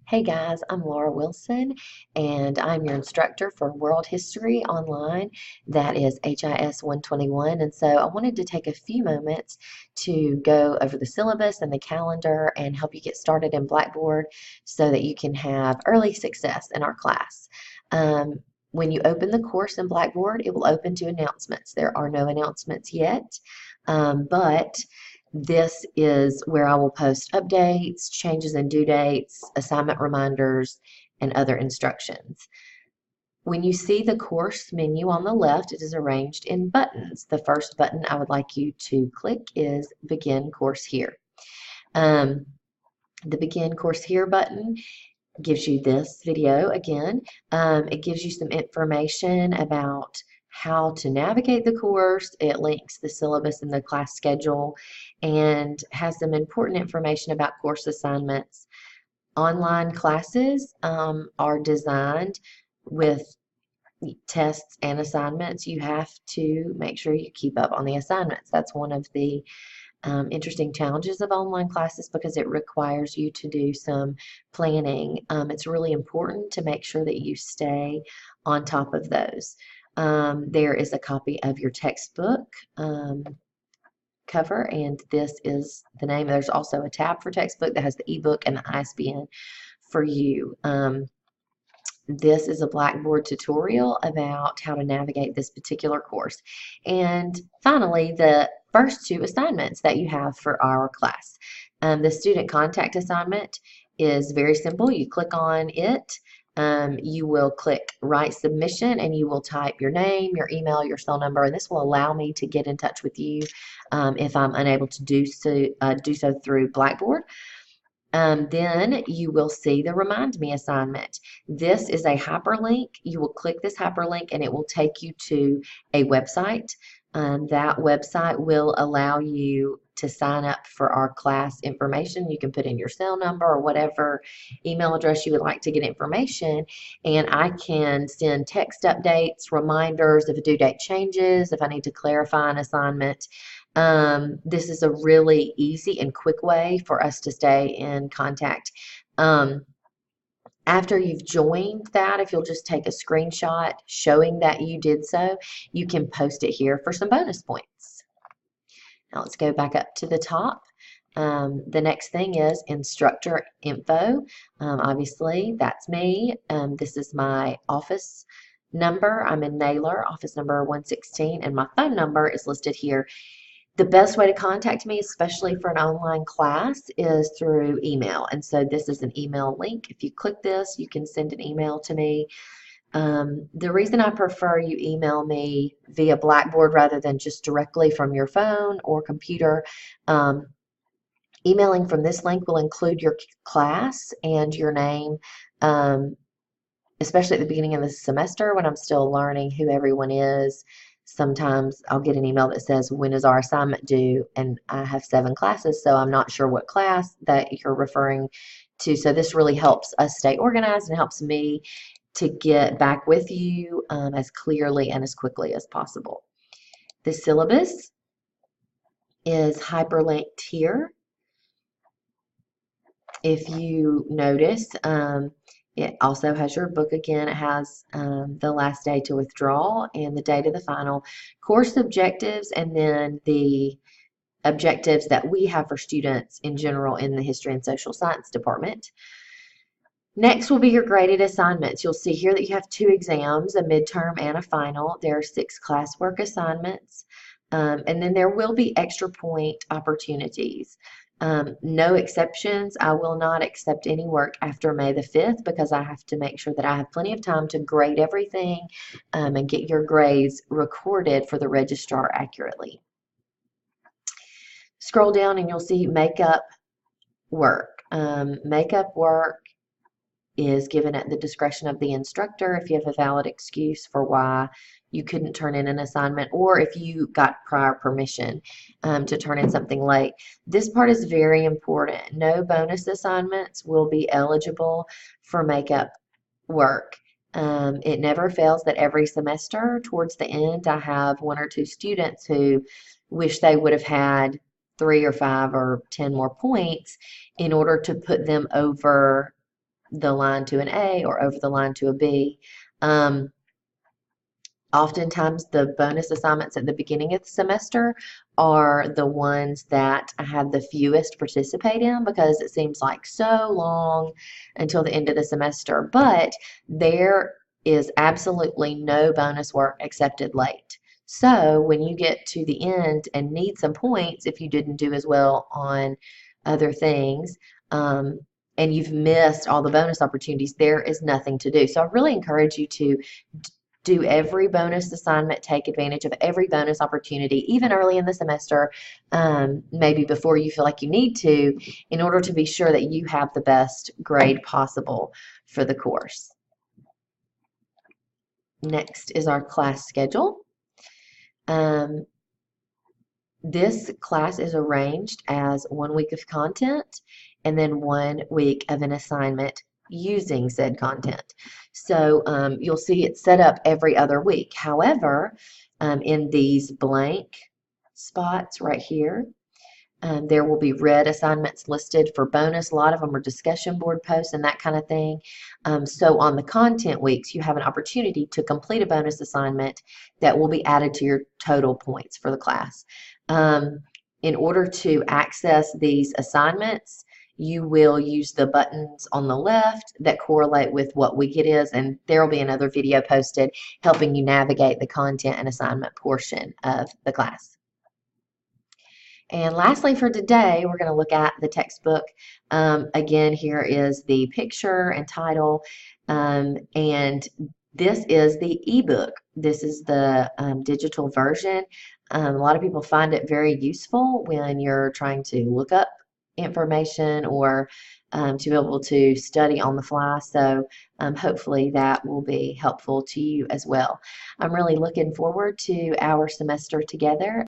Hey guys, I'm Laura Wilson, and I'm your instructor for World History Online. That is HIS 121. And so I wanted to take a few moments to go over the syllabus and the calendar and help you get started in Blackboard so that you can have early success in our class. When you open the course in Blackboard, it will open to announcements. There are no announcements yet, but this is where I will post updates, changes in due dates, assignment reminders, and other instructions. When you see the course menu on the left, it is arranged in buttons. The first button I would like you to click is Begin Course Here. The Begin Course Here button gives you this video again. It gives you some information about how to navigate the course. It links the syllabus and the class schedule and has some important information about course assignments. Online classes are designed with tests and assignments. You have to make sure you keep up on the assignments. That's one of the interesting challenges of online classes because it requires you to do some planning. It's really important to make sure that you stay on top of those. There is a copy of your textbook cover, and this is the name. There's also a tab for textbook that has the ebook and the ISBN for you. This is a Blackboard tutorial about how to navigate this particular course. And finally, the first two assignments that you have for our class. The student contact assignment is very simple. You click on it. You will click Write Submission, and you will type your name, your email, your cell number, and this will allow me to get in touch with you if I'm unable to do so through Blackboard. Then you will see the Remind Me assignment. This is a hyperlink. You will click this hyperlink and it will take you to a website. That website will allow you to sign up for our class information. You can put in your cell number or whatever email address you would like to get information, and I can send text updates, reminders if a due date changes, if I need to clarify an assignment. This is a really easy and quick way for us to stay in contact. After you've joined that, if you'll just take a screenshot showing that you did so, you can post it here for some bonus points. Now let's go back up to the top. The next thing is instructor info. Obviously, that's me. This is my office number. I'm in Naylor, office number 116, and my phone number is listed here. The best way to contact me, especially for an online class, is through email. And so this is an email link. If you click this, you can send an email to me. The reason I prefer you email me via Blackboard rather than just directly from your phone or computer, emailing from this link will include your class and your name, especially at the beginning of the semester when I'm still learning who everyone is. Sometimes I'll get an email that says, when is our assignment due? And I have 7 classes, so I'm not sure what class that you're referring to. So this really helps us stay organized and helps me to get back with you as clearly and as quickly as possible. The syllabus is hyperlinked here. If you notice, it also has your book again. It has the last day to withdraw and the date of the final, course objectives, and then the objectives that we have for students in general in the History and Social Science department. Next will be your graded assignments. You'll see here that you have 2 exams, a midterm and a final. There are 6 classwork assignments, and then there will be extra point opportunities. No exceptions. I will not accept any work after May the 5th because I have to make sure that I have plenty of time to grade everything and get your grades recorded for the registrar accurately. Scroll down and you'll see makeup work. Makeup work is given at the discretion of the instructor if you have a valid excuse for why you couldn't turn in an assignment, or if you got prior permission to turn in something late. This part is very important. No bonus assignments will be eligible for makeup work. It never fails that every semester towards the end I have 1 or 2 students who wish they would have had 3 or 5 or 10 more points in order to put them over the line to an A or over the line to a B. Oftentimes, the bonus assignments at the beginning of the semester are the ones that I have the fewest participate in because it seems like so long until the end of the semester. But there is absolutely no bonus work accepted late. So when you get to the end and need some points, if you didn't do as well on other things, and you've missed all the bonus opportunities, there is nothing to do. So I really encourage you to do every bonus assignment, take advantage of every bonus opportunity, even early in the semester, maybe before you feel like you need to, in order to be sure that you have the best grade possible for the course. Next is our class schedule. This class is arranged as 1 week of content and then 1 week of an assignment using said content. So you'll see it set up every other week. However, in these blank spots right here, there will be red assignments listed for bonus. A lot of them are discussion board posts and that kind of thing. So on the content weeks, you have an opportunity to complete a bonus assignment that will be added to your total points for the class. In order to access these assignments, you will use the buttons on the left that correlate with what week it is, and there will be another video posted helping you navigate the content and assignment portion of the class. And lastly for today, we're going to look at the textbook. Again, here is the picture and title, and this is the ebook. This is the digital version. A lot of people find it very useful when you're trying to look up information or to be able to study on the fly. So hopefully that will be helpful to you as well. I'm really looking forward to our semester together.